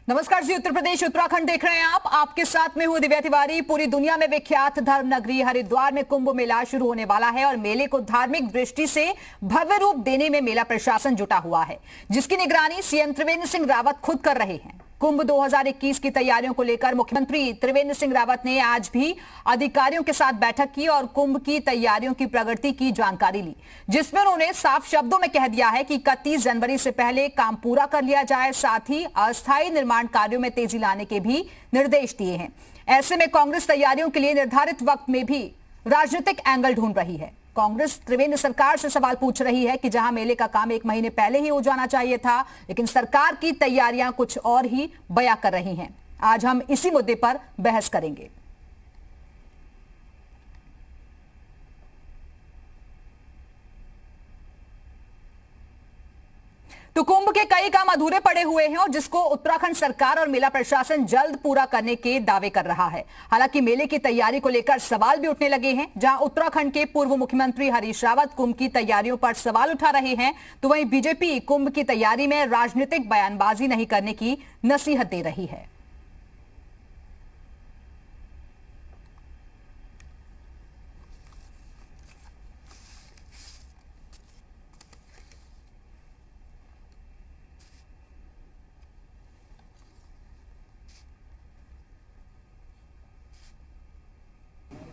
नमस्कार जी, उत्तर प्रदेश उत्तराखंड देख रहे हैं आप। आपके साथ में हूं दिव्या तिवारी। पूरी दुनिया में विख्यात धर्म नगरी हरिद्वार में कुंभ मेला शुरू होने वाला है और मेले को धार्मिक दृष्टि से भव्य रूप देने में मेला प्रशासन जुटा हुआ है, जिसकी निगरानी सीएम त्रिवेंद्र सिंह रावत खुद कर रहे हैं। कुंभ 2021 की तैयारियों को लेकर मुख्यमंत्री त्रिवेंद्र सिंह रावत ने आज भी अधिकारियों के साथ बैठक की और कुंभ की तैयारियों की प्रगति की जानकारी ली, जिसमें उन्होंने साफ शब्दों में कह दिया है कि 31 जनवरी से पहले काम पूरा कर लिया जाए। साथ ही अस्थायी निर्माण कार्यों में तेजी लाने के भी निर्देश दिए हैं। ऐसे में कांग्रेस तैयारियों के लिए निर्धारित वक्त में भी राजनीतिक एंगल ढूंढ रही है। कांग्रेस त्रिवेंद्र सरकार से सवाल पूछ रही है कि जहां मेले का काम 1 महीने पहले ही हो जाना चाहिए था, लेकिन सरकार की तैयारियां कुछ और ही बयां कर रही हैं। आज हम इसी मुद्दे पर बहस करेंगे। तो कुंभ के कई काम अधूरे पड़े हुए हैं और जिसको उत्तराखंड सरकार और मेला प्रशासन जल्द पूरा करने के दावे कर रहा है। हालांकि मेले की तैयारी को लेकर सवाल भी उठने लगे हैं। जहां उत्तराखंड के पूर्व मुख्यमंत्री हरीश रावत कुंभ की तैयारियों पर सवाल उठा रहे हैं, तो वहीं बीजेपी कुंभ की तैयारी में राजनीतिक बयानबाजी नहीं करने की नसीहत दे रही है।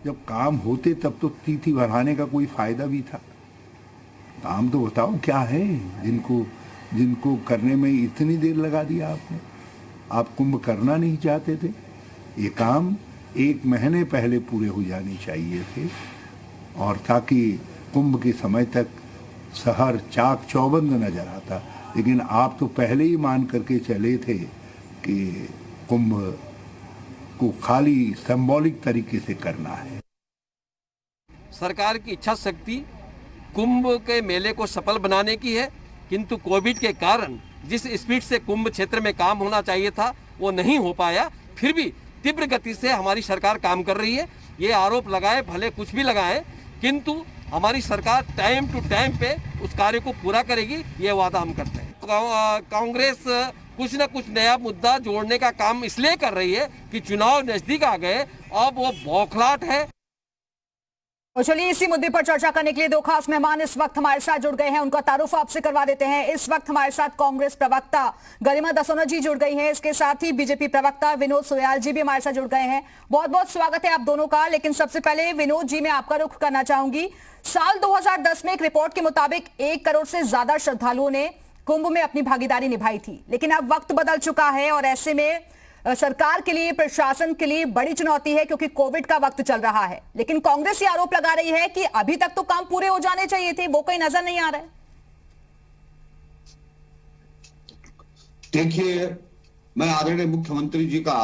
जब काम होते तब तो तिथि बढ़ाने का कोई फायदा भी था। काम तो बताओ क्या है जिनको करने में इतनी देर लगा दिया आपने। आप कुंभ करना नहीं चाहते थे, ये काम 1 महीने पहले पूरे हो जाने चाहिए थे, और ताकि कुंभ के समय तक शहर चाक चौबंद नजर आता। लेकिन आप तो पहले ही मान करके चले थे कि कुंभ को खाली सिंबॉलिक तरीके से करना है। सरकार की इच्छा शक्ति कुंभ के मेले को सफल बनाने की है, किंतु कोविड के कारण जिस स्पीड से कुंभ क्षेत्र में काम होना चाहिए था वो नहीं हो पाया। फिर भी तीव्र गति से हमारी सरकार काम कर रही है। ये आरोप लगाए भले कुछ भी लगाए, किंतु हमारी सरकार टाइम टू टाइम पे उस कार्य को पूरा करेगी, ये वादा हम करते हैं। कांग्रेस कुछ न कुछ नया मुद्दा जोड़ने का काम इसलिए कर रही है कि चुनाव नजदीक आ गए, अब वो बौखलाहट है। और चलिए इसी मुद्दे पर चर्चा करने के लिए 2 खास मेहमान इस वक्त हमारे साथ जुड़ गए हैं। उनका तारुफ आपसे करवा देते हैं। इस वक्त हमारे साथ कांग्रेस प्रवक्ता गरिमा दसोना जी जुड़ गई हैं। इसके साथ ही बीजेपी प्रवक्ता विनोद सोयाल जी भी हमारे साथ जुड़ गए हैं। बहुत बहुत स्वागत है आप दोनों का। लेकिन सबसे पहले विनोद जी, मैं आपका रुख करना चाहूंगी। साल 2010 में एक रिपोर्ट के मुताबिक 1 करोड़ से ज्यादा श्रद्धालुओं ने कुंभ में अपनी भागीदारी निभाई थी, लेकिन अब वक्त बदल चुका है और ऐसे में सरकार के लिए, प्रशासन के लिए बड़ी चुनौती है, क्योंकि कोविड का वक्त चल रहा है। लेकिन कांग्रेस ये आरोप लगा रही है कि अभी तक तो काम पूरे हो जाने चाहिए थे, वो कहीं नजर नहीं आ रहा है। देखिए, मैं आदरणीय मुख्यमंत्री जी का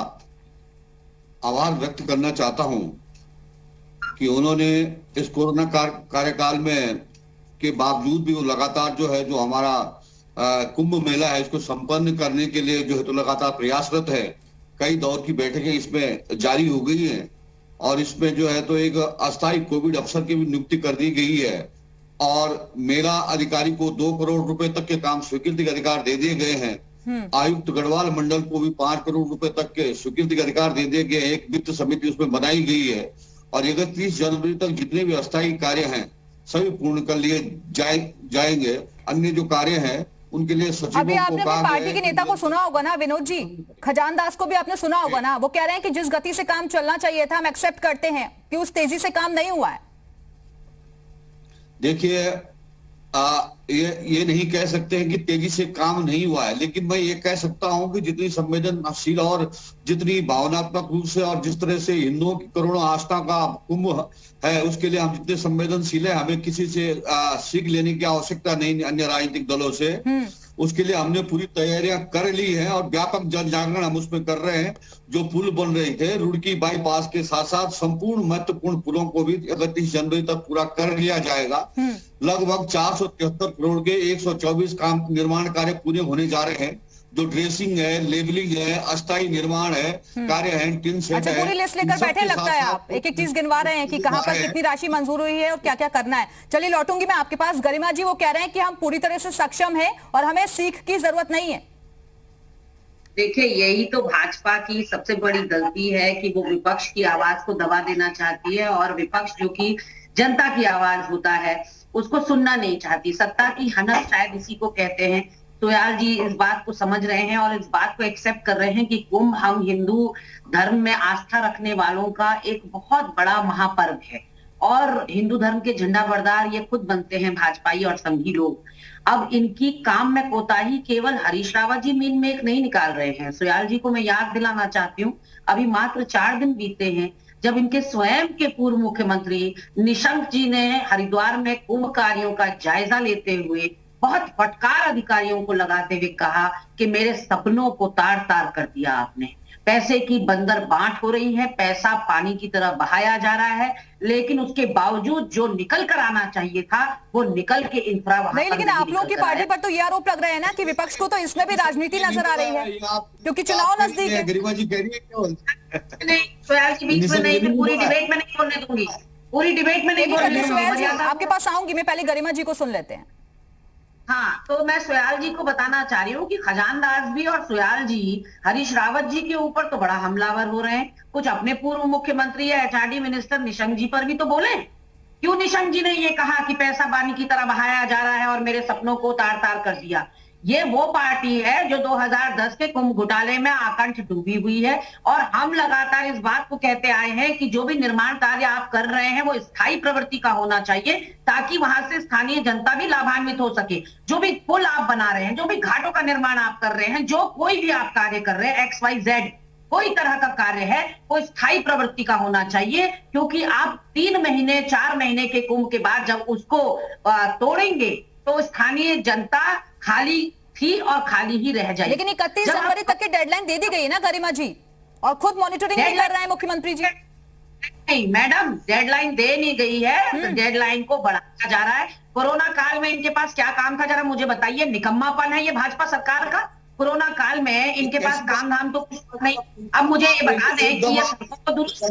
आभार व्यक्त करना चाहता हूं कि उन्होंने इस कोरोना कार्यकाल में के बावजूद भी वो लगातार जो हमारा कुंभ मेला है इसको संपन्न करने के लिए जो है तो लगातार प्रयासरत है। कई दौर की बैठकें इसमें जारी हो गई हैं और इसमें जो है तो एक अस्थायी कोविड अफसर की भी नियुक्ति कर दी गई है और मेला अधिकारी को 2 करोड़ रुपए तक के काम स्वीकृति के अधिकार दे दिए गए हैं। आयुक्त गढ़वाल मंडल को भी 5 करोड़ रुपए तक के स्वीकृति के अधिकार दे दिए गए। एक वित्त समिति उसमें बनाई गई है और 31 जनवरी तक जितने भी अस्थायी कार्य हैं सभी पूर्ण कर लिए जाएंगे। अन्य जो कार्य हैं उनके लिए सचिवों अभी आपने को पार्टी के नेता को सुना होगा ना विनोद जी, खजान दास को भी आपने सुना होगा ना, वो कह रहे हैं कि जिस गति से काम चलना चाहिए था हम एक्सेप्ट करते हैं कि उस तेजी से काम नहीं हुआ है। देखिए, ये नहीं कह सकते हैं कि तेजी से काम नहीं हुआ है, लेकिन मैं ये कह सकता हूं कि जितनी संवेदनशील और जितनी भावनात्मक रूप से और जिस तरह से हिंदुओं की करोड़ों आस्था का कुंभ है उसके लिए हम जितने संवेदनशील है, हमें किसी से सीख लेने की आवश्यकता नहीं अन्य राजनीतिक दलों से। उसके लिए हमने पूरी तैयारियां कर ली हैं और व्यापक जन जागरण हम उसमें कर रहे हैं। जो पुल बन रहे थे रुड़की बाईपास के साथ साथ संपूर्ण महत्वपूर्ण पुलों को भी 31 जनवरी तक पूरा कर लिया जाएगा। लगभग 473 करोड़ के 124 काम निर्माण कार्य पूरे होने जा रहे हैं। जो ड्रेसिंग है, लेबलिंग है, अस्थायी निर्माण है, कार्य है, टिन सेट अच्छा, पूरी लिस्ट लेकर बैठे लगता है आप, एक एक चीज गिनवा रहे हैं कि कहां पर कितनी राशि मंजूर हुई है और क्या क्या करना है। चलिए लौटूंगी मैं आपके पास। गरिमा जी वो कह रहे हैं कि हम पूरी तरह से सक्षम हैं और हमें सीख की जरूरत नहीं है। देखिए, यही तो भाजपा की सबसे बड़ी गलती है कि वो विपक्ष की आवाज को दबा देना चाहती है, और विपक्ष जो कि जनता की आवाज होता है उसको सुनना नहीं चाहती। सत्ता की हनस शायद इसी को कहते हैं। सुयाल जी इस बात को समझ रहे हैं और इस बात को एक्सेप्ट कर रहे हैं कि कुंभ हम हिंदू धर्म में आस्था रखने वालों का एक बहुत बड़ा महापर्व है, और हिंदू धर्म के झंडा बरदार ये खुद बनते हैं भाजपाई और संघी लोग। अब इनकी काम में कोताही केवल हरीश रावत जी मीन में एक नहीं निकाल रहे हैं। सुयाल जी को मैं याद दिलाना चाहती हूँ, अभी मात्र 4 दिन बीते हैं जब इनके स्वयं के पूर्व मुख्यमंत्री निशंक जी ने हरिद्वार में कुंभ कार्यों का जायजा लेते हुए बहुत फटकार अधिकारियों को लगाते हुए कहा कि मेरे सपनों को तार तार कर दिया आपने। पैसे की बंदर बांट हो रही है, पैसा पानी की तरह बहाया जा रहा है, लेकिन उसके बावजूद जो निकल कर आना चाहिए था वो निकल के इंफ्रा नहीं। लेकिन आप लोगों की पार्टी पर तो ये आरोप लग रहा है ना कि विपक्ष को तो इसमें भी राजनीति नजर आ रही है, क्योंकि चुनाव नजदीक है। गरिमा जी कह रही है नहीं, सुयाल जी बीच में नहीं, पूरी डिबेट में नहीं बोलने दूंगी, पूरी डिबेट में नहीं बोलने दूंगी। आपके पास आऊंगी मैं, पहले गरिमा जी को सुन लेते हैं। हाँ, तो मैं सुयाल जी को बताना चाह रही हूँ कि खजानदास भी और सुयाल जी हरीश रावत जी के ऊपर तो बड़ा हमलावर हो रहे हैं। कुछ अपने पूर्व मुख्यमंत्री या एचआरडी मिनिस्टर निशंक जी पर भी तो बोले। क्यों निशंक जी ने ये कहा कि पैसा पानी की तरह बहाया जा रहा है और मेरे सपनों को तार तार कर दिया? ये वो पार्टी है जो 2010 के कुंभ घोटाले में आकंठ डूबी हुई है, और हम लगातार इस बात को कहते आए हैं कि जो भी निर्माण कार्य आप कर रहे हैं वो स्थायी प्रवृत्ति का होना चाहिए, ताकि वहां से स्थानीय जनता भी लाभान्वित हो सके। जो भी पुल आप बना रहे हैं, जो भी घाटों का निर्माण आप कर रहे हैं, जो कोई भी आप कार्य कर रहे हैं, XYZ कोई तरह का कार्य है, वो स्थायी प्रवृत्ति का होना चाहिए, क्योंकि आप 3 महीने 4 महीने के कुंभ के बाद जब उसको तोड़ेंगे तो स्थानीय जनता खाली थी और खाली ही रह जाएगी। लेकिन 31 जनवरी तक की डेडलाइन दे दी गई है ना गरिमा जी, और खुद मॉनिटरिंग भी कर रहे हैं मुख्यमंत्री जी। नहीं मैडम, डेडलाइन दे नहीं गई है, तो डेडलाइन को बढ़ाया जा रहा है। कोरोना काल में इनके पास क्या काम था, जरा मुझे बताइए। निकम्मापन है ये भाजपा सरकार का। कोरोना काल में इनके पास काम धाम तो कुछ नहीं। अब मुझे ये बता दें कि ये सड़कों को दुरुस्त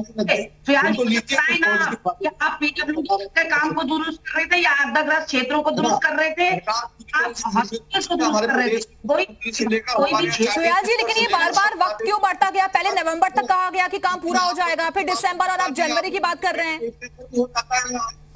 आप पीडब्ल्यूडी के काम को दुरुस्त कर रहे थे या आपदाग्रस्त क्षेत्रों को दुरुस्त कर रहे थे, आप हॉस्पिटल को दुरुस्त कर रहे थे, कोई भी। सुयाल जी, लेकिन ये बार बार वक्त क्यों बढ़ता गया? पहले नवंबर तक कहा गया कि काम पूरा हो जाएगा, फिर दिसंबर, और आप जनवरी की बात कर रहे हैं।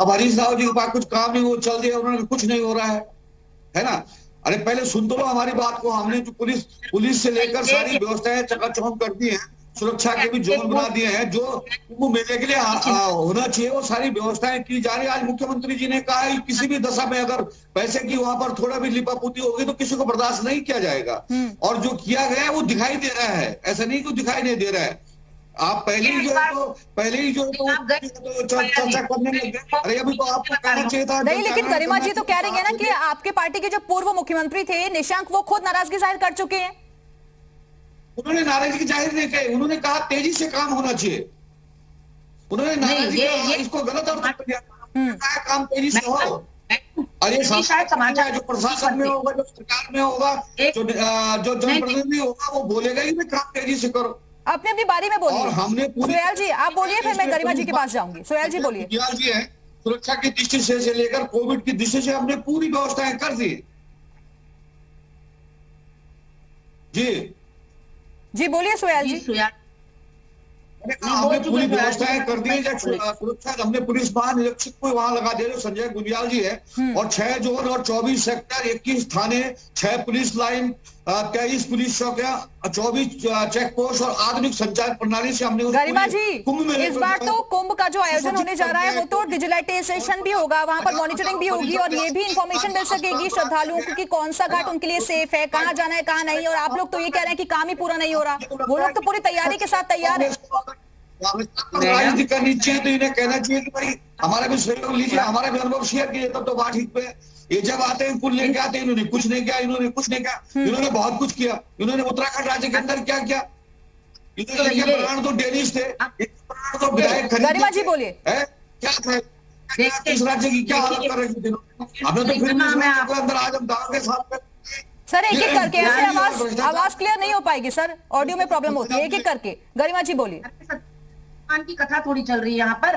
अब हरीश राव जी के पास कुछ काम नहीं, वो चल दिया उन्होंने, कुछ नहीं हो रहा है ना। अरे पहले सुन तो लो हमारी बात को। हमने जो पुलिस से लेकर सारी व्यवस्थाएं चकाचौंध कर दी हैं, सुरक्षा के भी जोन बना दिए हैं, जो कुंभ मेले के लिए होना चाहिए वो सारी व्यवस्थाएं की जा रही है। आज मुख्यमंत्री जी ने कहा है किसी भी दशा में अगर पैसे की वहां पर थोड़ा भी लिपापोती होगी तो किसी को बर्दाश्त नहीं किया जाएगा, और जो किया गया है वो दिखाई दे रहा है, ऐसा नहीं कि दिखाई नहीं दे रहा है। आप पहले ही जो चर्चा करने लगे। अरे अभी तो आपको कहना चाहिए था। नहीं, लेकिन गरिमा जी तो कह रही है ना कि आपके पार्टी के जो पूर्व मुख्यमंत्री थे निशंक, वो खुद नाराजगी जाहिर कर चुके हैं। उन्होंने नाराजगी जाहिर नहीं की, उन्होंने कहा तेजी से काम होना चाहिए। उन्होंने नाराजगी इसको गलत अर्थ कर दिया, काम तेजी से हो। और ये शायद समाचार जो प्रशासन में होगा, जो सरकार में होगा, जो जनप्रतिनिधि होगा, वो बोलेगा ही काम तेजी से करो। अपनी अपनी बारी में बोलिए। और हमने सुयाल जी आप बोलिए, फिर मैं गरिमा जी के पास जाऊंगी। सुयाल जी बोलिए। सुयाल जी है, सुरक्षा की दृष्टि से लेकर कोविड की दृष्टि से हमने पूरी व्यवस्थाएं कर दी। जी बोलिए सुयाल जी। हमने पूरी व्यवस्थाएं कर दी। सुरक्षा हमने पुलिस महानिरीक्षक को वहां लगा दिया जो संजय गुंजियाल जी है, और 6 जोन और 24 सेक्टर, 21 थाने, 6 पुलिस लाइन, 23 पुलिस चौकियां, 24 चेक पोस्ट और आधुनिक संचार प्रणाली से हमने गरिमा जी इस बार तो कुंभ का जो आयोजन होने जा रहा है वो तो डिजिटलाइजेशन भी होगा, वहां पर मॉनिटरिंग भी होगी, और ये भी इंफॉर्मेशन मिल सकेगी श्रद्धालुओं को कि कौन सा घाट उनके लिए सेफ है, कहाँ जाना है कहाँ नहीं। और आप लोग तो ये कह रहे हैं कि काम ही पूरा नहीं हो रहा, वो लोग तो पूरी तैयारी के साथ तैयार है। राजनीति करनी चाहिए तो इन्हें कहना चाहिए कि भाई हमारा भी सहयोग लीजिए, हमारा भी अनुभव शेयर कीजिए, तब तो बात ठीक पे। ये जब आते हैं कुल लेके आते हैं, इन्होंने कुछ नहीं किया, इन्होंने कुछ नहीं किया, इन्होंने बहुत कुछ किया। इन्होंने उत्तराखंड राज्य के अंदर क्या किया, इन्होंने प्राण तो डेनिस थे, प्राण तो विधायक गरिमा जी बोलिए क्या था, इस राज्य की क्या हालत कर रही थी। हमने तो फिर अंदर आज हम दाव के साथ सर एक एक करके, ऐसे आवाज क्लियर नहीं हो पाएगी सर, ऑडियो में प्रॉब्लम होती है। एक एक करके गरिमा जी बोलिए। की कथा थोड़ी चल रही है यहाँ पर,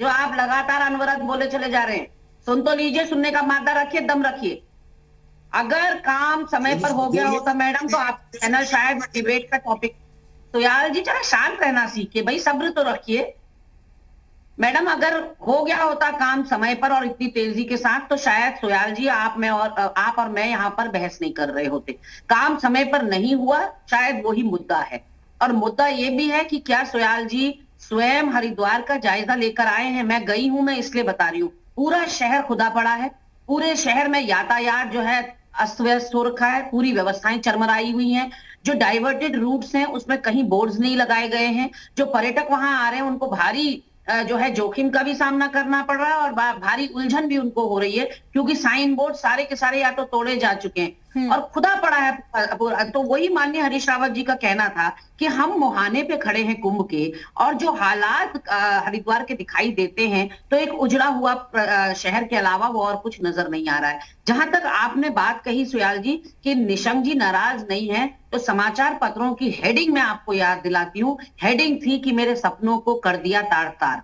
जो आप लगातार अनवरत बोले चले जा रहे हैं। सुन तो लीजिए, सुनने का मादा रखिए, दम रखिए। अगर काम समय पर हो गया होता मैडम तो आप चैनल शायद डिबेट का टॉपिक। सुयाल जी जरा शांत रहना सीखिए भाई, सब्र तो रखिए। मैडम अगर हो गया होता काम समय पर और इतनी तेजी के साथ तो शायद सोयाल जी आप और मैं यहाँ पर बहस नहीं कर रहे होते। काम समय पर नहीं हुआ, शायद वही मुद्दा है। और मुद्दा ये भी है कि क्या सोयाल जी स्वयं हरिद्वार का जायजा लेकर आए हैं? मैं गई हूं, मैं इसलिए बता रही हूँ। पूरा शहर खुदा पड़ा है, पूरे शहर में यातायात जो है अस्त व्यस्त हो रखा है, पूरी व्यवस्थाएं चरमराई हुई हैं। जो डाइवर्टेड रूट्स हैं उसमें कहीं बोर्ड्स नहीं लगाए गए हैं। जो पर्यटक वहां आ रहे हैं उनको भारी जो है जोखिम का भी सामना करना पड़ रहा है और भारी उलझन भी उनको हो रही है, क्योंकि साइन बोर्ड सारे के सारे या तो तोड़े जा चुके हैं और खुदा पड़ा है। तो वही माननीय हरीश रावत जी का कहना था कि हम मुहाने पे खड़े हैं कुंभ के, और जो हालात हरिद्वार के दिखाई देते हैं तो एक उजड़ा हुआ शहर के अलावा वो और कुछ नजर नहीं आ रहा है। जहां तक आपने बात कही सुयाल जी कि निशंक जी नाराज नहीं है, तो समाचार पत्रों की हेडिंग में आपको याद दिलाती हूँ। हेडिंग थी कि मेरे सपनों को कर दिया तार तार,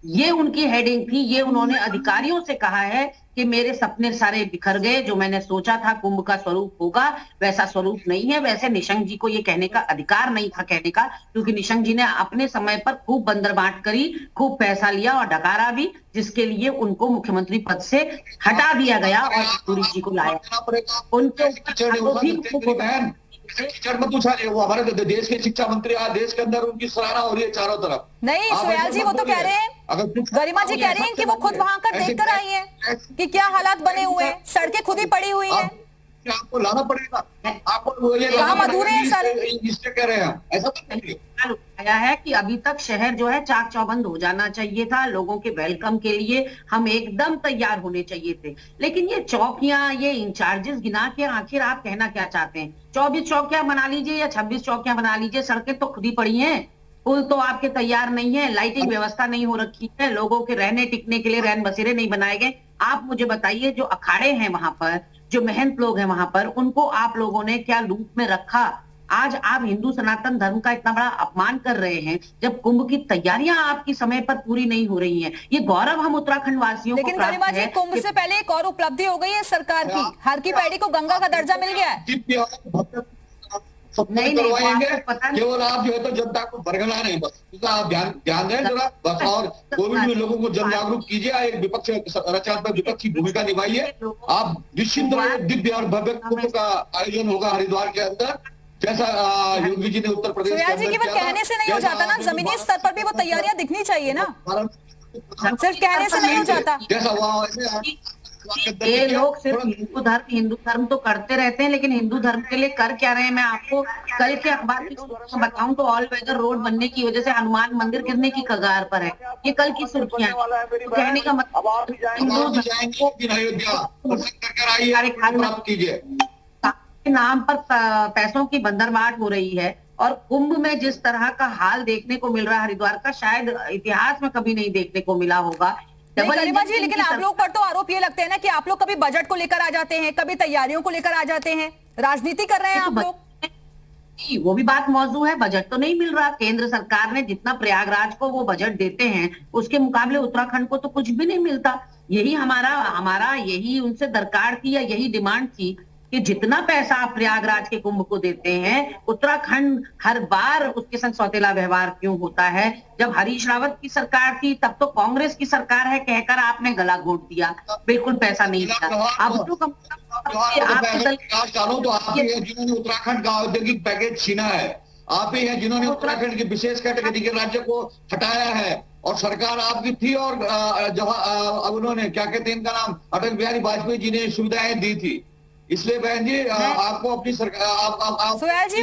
ये उनकी हेडिंग थी। ये उन्होंने अधिकारियों से कहा है कि मेरे सपने सारे बिखर गए, जो मैंने सोचा था कुंभ का स्वरूप होगा वैसा स्वरूप नहीं है। वैसे निशंक जी को ये कहने का अधिकार नहीं था कहने का, क्योंकि निशंक जी ने अपने समय पर खूब बंदरबांट करी, खूब पैसा लिया और डकारा भी, जिसके लिए उनको मुख्यमंत्री पद से हटा दिया गया और पुरी जी को लाया। उनके कीचड़ मत उछालिए, वो हमारे देश के शिक्षा मंत्री आज देश के अंदर उनकी सराहना हो रही है चारों तरफ। नहीं सोयाल जी वो तो कह रहे हैं, गरिमा जी कह रही हैं कि वो खुद वहां कर देख कर आई हैं कि क्या हालात बने हुए हैं, सड़कें खुद ही पड़ी हुई हैं। आपको लाना पड़ेगा, आपको ये काम अधूरे हैं सारे, इसलिए कह रहे हैं। ऐसा तो नहीं आया है कि अभी तक शहर जो है चाक चौबंद हो जाना चाहिए था। लोगों के वेलकम के लिए हम एकदम तैयार होने चाहिए थे, लेकिन ये चौकियां, ये इंचार्जेस गिना के आखिर आप कहना क्या चाहते हैं? 24 चौकियां बना लीजिए या 26 चौकियां बना लीजिए, सड़कें तो खुद ही पड़ी हैं, पुल तो आपके तैयार नहीं है, लाइटिंग व्यवस्था नहीं हो रखी है, लोगों के रहने टिकने के लिए रैन बसेरे नहीं बनाए गए। आप मुझे बताइए, जो अखाड़े हैं वहां पर, जो महंत लोग हैं वहां पर, उनको आप लोगों ने क्या लूप में रखा? आज आप हिंदू सनातन धर्म का इतना बड़ा अपमान कर रहे हैं जब कुंभ की तैयारियां आपकी समय पर पूरी नहीं हो रही हैं। ये गौरव हम उत्तराखंड वासियों को लेकिन गरिमा जी कुंभ से पहले एक और उपलब्धि हो गई है सरकार की, हर की पैड़ी को गंगा का दर्जा मिल गया है। नहीं केवल आप जो है तो जनता को बरगला रहे हैं, बस आप ध्यान दें जरा बस। और कोविड में लोगों को जन जागरूक कीजिए, एक विपक्ष रचनात्मक विपक्ष की भूमिका निभाइए। आप निश्चित दिव्य और भव्य कुंभ का आयोजन होगा हरिद्वार के अंदर, जैसा योगी जी ने उत्तर प्रदेश सोयाल जी केवल कहने से नहीं हो जाता ना, जमीनी स्तर पर भी वो तैयारियां दिखनी चाहिए ना, सिर्फ कहने से नहीं हो जाता। जैसा हुआ वैसे ये लोग सिर्फ हिंदू धर्म तो करते रहते हैं, लेकिन हिंदू धर्म के लिए कर क्या रहे हैं? मैं आपको कल के अखबार की बताऊं तो ऑल वेदर रोड बनने की वजह से हनुमान मंदिर गिरने की कगार पर है। ये कल की सुर्खियां, तो कहने का मतलब के नाम पर पैसों की बंदरबाट हो रही है। और कुंभ में जिस तरह का हाल देखने को मिल रहा है हरिद्वार का, शायद इतिहास में कभी नहीं देखने को मिला होगा। गरिमा जी, लेकिन आप लोग पर तो आरोप ये लगते हैं ना कि आप लोग कभी बजट को लेकर आ जाते हैं, कभी तैयारियों को लेकर आ जाते हैं, राजनीति कर रहे हैं आप लोग। वो भी बात मौजू है, बजट तो नहीं मिल रहा। केंद्र सरकार ने जितना प्रयागराज को वो बजट देते हैं उसके मुकाबले उत्तराखंड को तो कुछ भी नहीं मिलता। यही हमारा यही उनसे दरकार थी या यही डिमांड थी कि जितना पैसा आप प्रयागराज के कुंभ को देते हैं, उत्तराखंड हर बार उसके संग सौतेला व्यवहार क्यों होता है? जब हरीश रावत की सरकार थी तब तो कांग्रेस की सरकार है कहकर आपने गला घोट दिया, बिल्कुल पैसा नहीं दिया। अब तो जिन्होंने उत्तराखंड का औद्योगिक पैकेज छीना है, आप ही हैं जिन्होंने उत्तराखंड की विशेष कैटेगरी के राज्य को हटाया है, और सरकार आपकी थी। और जब उन्होंने क्या कहते हैं इनका नाम, अटल बिहारी वाजपेयी जी ने सुविधाएं दी थी। इसलिए बहन जी आपको अपनी सरकार सोयाल जी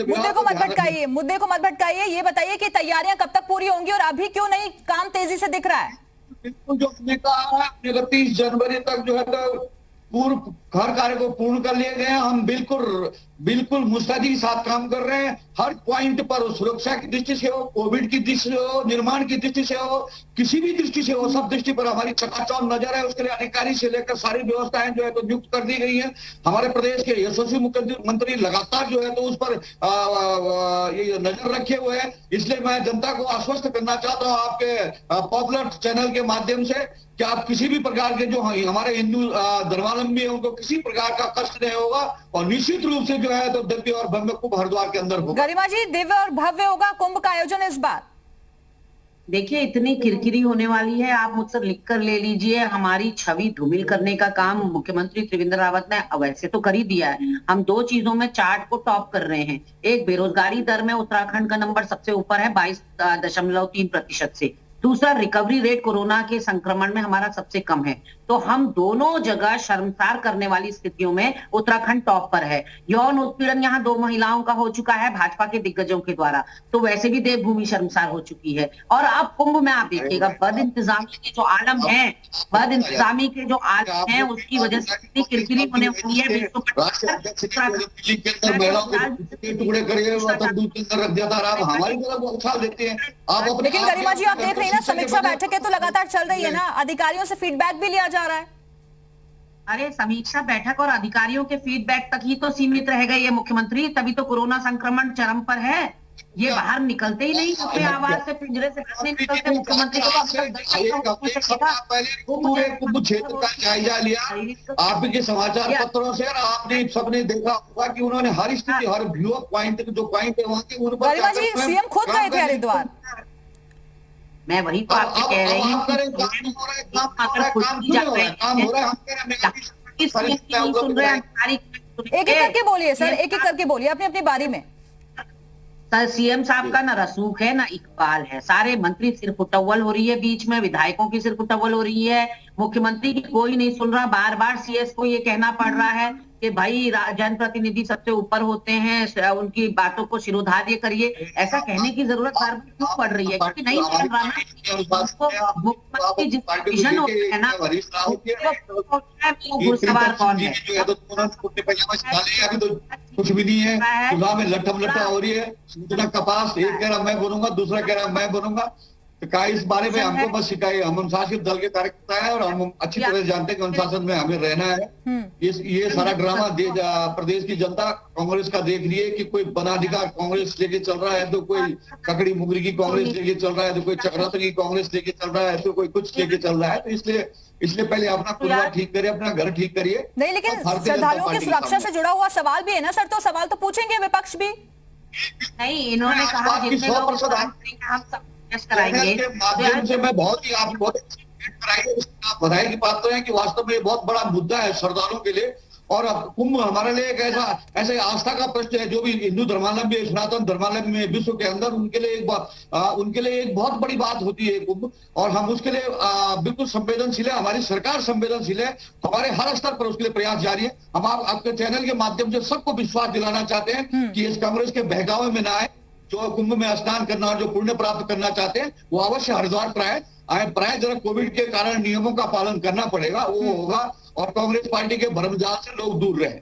मुद्दे को मत भटकाइए, ये बताइए कि तैयारियां कब तक पूरी होंगी और अभी क्यों नहीं काम तेजी से दिख रहा है? बिल्कुल जो हमने कहा है 31 जनवरी तक जो है तो हर कार्य को पूर्ण कर लिए गए हैं। हम बिल्कुल मुस्तैदी के साथ काम कर रहे हैं। हर पॉइंट पर सुरक्षा की दृष्टि से हो, कोविड की दृष्टि से हो, निर्माण की दृष्टि से हो, किसी भी दृष्टि से हो, सब दृष्टि पर हमारी चकाचौंध नजर है। उसके लिए अधिकारी से लेकर सारी व्यवस्थाएं जो है तो नियुक्त कर दी गई है। हमारे प्रदेश के यशस्वी मुख्यमंत्री लगातार जो है तो उस पर ये नजर रखे हुए हैं। इसलिए मैं जनता को आश्वस्त करना चाहता हूँ आपके पॉपुलर चैनल के माध्यम से कि आप किसी भी प्रकार के जो हमारे हिंदू धर्मावलंबी है उनको किसी प्रकार का कष्ट नहीं होगा, और निश्चित रूप से जो है तो दिव्य और भव्य कुंभ हरिद्वार के अंदर होगा। गरिमा जी, दिव्य और भव्य होगा कुंभ का आयोजन इस बार? देखिए, इतनी किरकिरी होने वाली है, आप मुझसे लिख कर ले लीजिए। हमारी छवि धूमिल करने का काम मुख्यमंत्री त्रिवेंद्र रावत ने वैसे तो कर ही दिया है। हम दो चीजों में चार्ट को टॉप कर रहे हैं। एक, बेरोजगारी दर में उत्तराखंड का नंबर सबसे ऊपर है 22.3% से। दूसरा, रिकवरी रेट कोरोना के संक्रमण में हमारा सबसे कम है। तो हम दोनों जगह शर्मसार करने वाली स्थितियों में उत्तराखंड टॉप पर है। यौन उत्पीड़न यहाँ 2 महिलाओं का हो चुका है भाजपा के दिग्गजों के द्वारा, तो वैसे भी देवभूमि शर्मसार हो चुकी है। और अब कुंभ में आप देखिएगा, बद इंतजामी के जो आलम है, बद इंतजामी के जो आलम है, उसकी वजह से इतनी किरकिरी होने वाली है। टुकड़े करिए दूध के अंदर रख दिया था, आप हमारी तरफ उछाल देते हैं। आप लेकिन गरिमा जी, आप देख रही है ना, समीक्षा बैठकें तो लगातार चल रही है ना, अधिकारियों से फीडबैक भी लिया जा रहा है। अरे, समीक्षा बैठक और अधिकारियों के फीडबैक तक ही तो सीमित रह गई है मुख्यमंत्री, तभी तो कोरोना संक्रमण चरम पर है। ये बाहर निकलते ही नहीं, अपने आवाज से पिंजरे से बाहर नहीं निकलते मुख्यमंत्री को। पूरे कुंभ क्षेत्र का जायजा लिया आपके समाचार पत्रों से, और आपने सबने देखा होगा कि उन्होंने हर स्थिति, हर व्यू पॉइंट जो पॉइंट है वहां के उन पर गरिमा जी, सीएम खुद गए थे हरिद्वार। मैं वही तो आपसे कह रही हूँ, एक एक करके बोलिए सर, एक एक करके बोलिए अपनी अपनी बारी में। सीएम साहब का ना रसूख है ना इकबाल है, सारे मंत्री सिर्फ उटव्वल हो रही है, बीच में विधायकों की सिर्फ उटव्वल हो रही है, मुख्यमंत्री की कोई नहीं सुन रहा। बार बार सीएस को ये कहना पड़ रहा है कि भाई जनप्रतिनिधि सबसे ऊपर होते हैं, उनकी बातों को शिरोधार्य करिए। ऐसा कहने की जरूरत बार बार क्यों पड़ रही है? क्योंकि नहीं मान रहा ना, मुख्यमंत्री जिस विजन होता है ना, घुड़सवार कौन है? कुछ भी नहीं है, चुनाव में लट्ठा हो रही है, सूचना कपास, एक कह रहा मैं बनूंगा, दूसरा कह रहा मैं बनूंगा। तो क्या इस बारे में हमको बस शिकायत, हम अनुशासित दल के कार्यकर्ता है और हम अच्छी तरह जानते हैं कि अनुशासन में हमें रहना है। ये सारा ड्रामा प्रदेश की जनता कांग्रेस का देख रही है कि कोई वनाधिकार कांग्रेस लेके चल रहा है, तो कोई ककड़ी मुगरी की कांग्रेस लेके चल रहा है, तो कोई चक्ररत्न की कांग्रेस लेके चल रहा है, तो कोई कुछ लेके चल रहा है। तो इसलिए पहले अपना परिवार ठीक करिए, अपना घर ठीक करिए। नहीं, लेकिन श्रद्धालुओं की सुरक्षा से जुड़ा हुआ सवाल भी है ना सर, तो सवाल तो पूछेंगे विपक्ष भी। नहीं, इन्होंने कहा जितने लोग हम सब कराएंगे के माध्यम से मैं बहुत ही आपको बधाई की पात्र है कि वास्तव में बहुत बड़ा मुद्दा है श्रद्धालुओं के लिए। और कुंभ हमारे लिए एक ऐसे आस्था का प्रश्न है, जो भी हिंदू धर्मावलंबी है, सनातन धर्मावलंबी है विश्व के अंदर, उनके लिए एक बहुत बड़ी बात होती है कुंभ। और हम उसके लिए बिल्कुल संवेदनशील है, हमारी सरकार संवेदनशील है, हमारे हर स्तर पर उसके लिए प्रयास जारी है। हम आपके चैनल के माध्यम से सबको विश्वास दिलाना चाहते हैं कि इस कांग्रेस के बहकावे में ना आए। जो कुंभ में स्नान करना और जो पुण्य प्राप्त करना चाहते हैं वो अवश्य हरिद्वार प्राय जरा कोविड के कारण नियमों का पालन करना पड़ेगा, वो होगा, और कांग्रेस पार्टी के भ्रमजाल से लोग दूर रहे।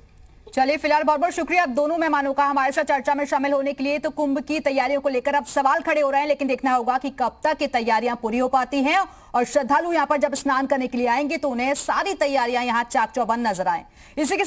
चलिए, फिलहाल बहुत बहुत शुक्रिया आप दोनों मेहमानों का हमारे साथ चर्चा में शामिल होने के लिए। तो कुंभ की तैयारियों को लेकर अब सवाल खड़े हो रहे हैं, लेकिन देखना होगा कि कब तक ये तैयारियां पूरी हो पाती हैं और श्रद्धालु यहां पर जब स्नान करने के लिए आएंगे तो उन्हें सारी तैयारियां यहां चाक चौबंद नजर आए। इसी के